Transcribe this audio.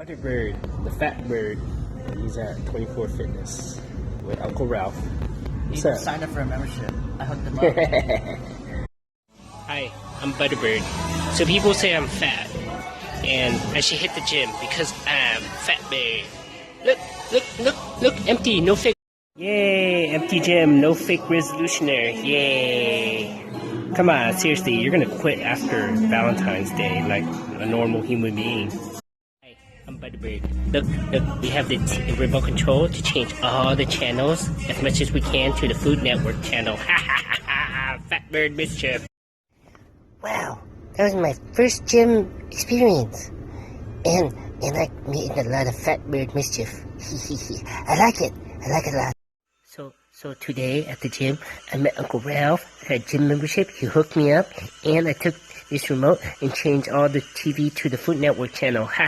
Butterbird, the fat bird. He's at 24 Fitness with Uncle Ralph. What's up? Sign up for a membership. I hooked them up. Hi, I'm Butterbird. So people say I'm fat, and I should hit the gym because I'm fat bird. Look, empty, no fake. Yay, empty gym, no fake resolutioner. Yay. Come on, seriously, you're gonna quit after Valentine's Day like a normal human being. Hi, I'm Butterbird. Look, we have the remote control to change all the channels as much as we can to the Food Network channel. Ha ha ha ha, Fat Bird Mischief. Wow, that was my first gym experience. And I made a lot of Fat Bird Mischief. I like it a lot. So today at the gym, I met Uncle Ralph. I had gym membership. He hooked me up, and I took this remote and changed all the TV to the Food Network channel. Ha